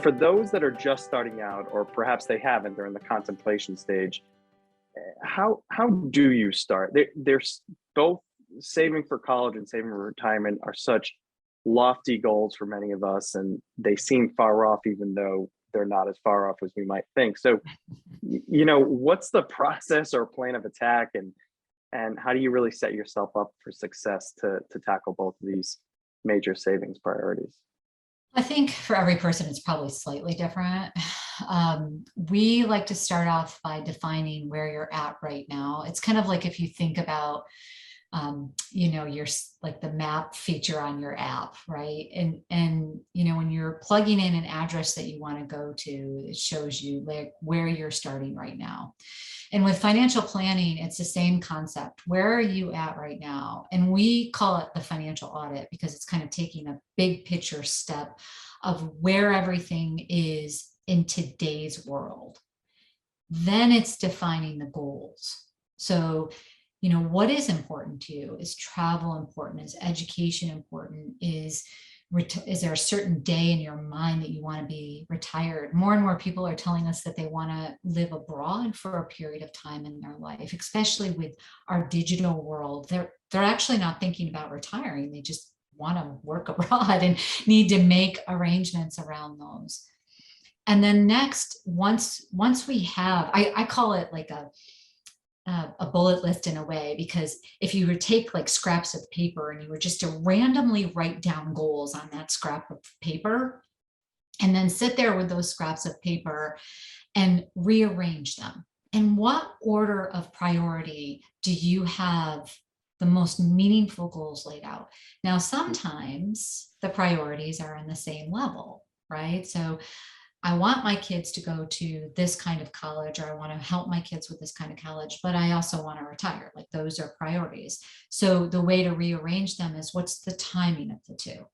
For those that are just starting out, or perhaps they haven't, they're in the contemplation stage, how do you start? Both saving for college and saving for retirement are such lofty goals for many of us, and they seem far off, even though they're not as far off as we might think. So, what's the process or plan of attack, and how do you really set yourself up for success to tackle both of these major savings priorities? I think for every person, it's probably slightly different. We like to start off by defining where you're at right now. It's kind of like if you think about, your like the map feature on your app, right? And when you're plugging in an address that you want to go to, it shows you like where you're starting right now. And with financial planning, it's the same concept. Where are you at right now? And we call it the financial audit because it's kind of taking a big picture step of where everything is in today's world. Then it's defining the goals. So, what is important to you? Is travel important? Is education important? Is there a certain day in your mind that you want to be retired? More and more people are telling us that they want to live abroad for a period of time in their life, especially with our digital world. They're actually not thinking about retiring. They just want to work abroad and need to make arrangements around those. And then next, once we have, I call it like a bullet list in a way, because if you would take like scraps of paper and you were just to randomly write down goals on that scrap of paper and then sit there with those scraps of paper and rearrange them. In what order of priority do you have the most meaningful goals laid out? Now, sometimes the priorities are in the same level, right? So I want my kids to go to this kind of college, or I want to help my kids with this kind of college, but I also want to retire. Like those are priorities. So the way to rearrange them is what's the timing of the two?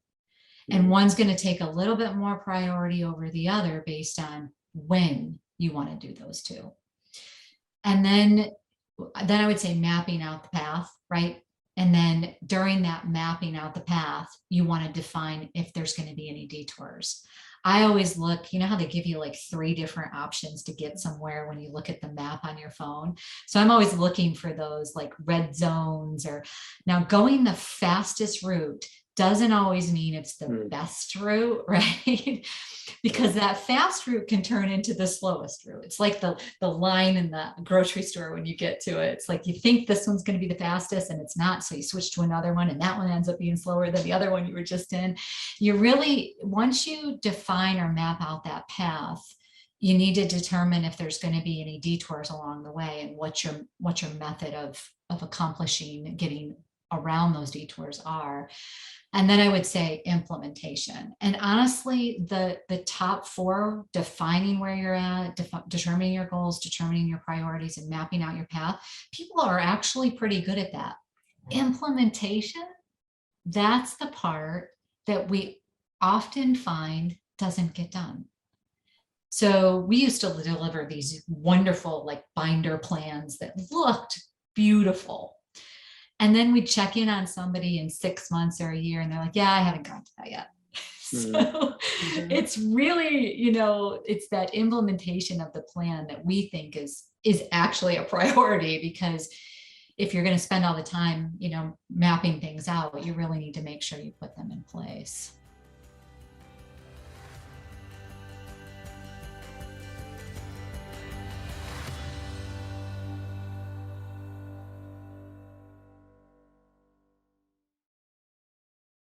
And one's going to take a little bit more priority over the other based on when you want to do those two. And then I would say mapping out the path, right? And then during that mapping out the path, you want to define if there's going to be any detours. I always look, how they give you like 3 different options to get somewhere when you look at the map on your phone. So I'm always looking for those like red zones. Or now going the fastest route doesn't always mean it's the best route, right? Because that fast route can turn into the slowest route. It's like the line in the grocery store when you get to it. It's like you think this one's going to be the fastest and it's not. So you switch to another one and that one ends up being slower than the other one you were just in. Once you define or map out that path, you need to determine if there's going to be any detours along the way and what your method of accomplishing getting around those detours are. And then I would say implementation. And honestly, the top 4, defining where you're at, determining your goals, determining your priorities, and mapping out your path, people are actually pretty good at that. Implementation, that's the part that we often find doesn't get done. So we used to deliver these wonderful like binder plans that looked beautiful. And then we check in on somebody in 6 months or a year, and they're like, yeah, I haven't gotten to that yet. So it's really, it's that implementation of the plan that we think is actually a priority, because if you're going to spend all the time, mapping things out, you really need to make sure you put them in place.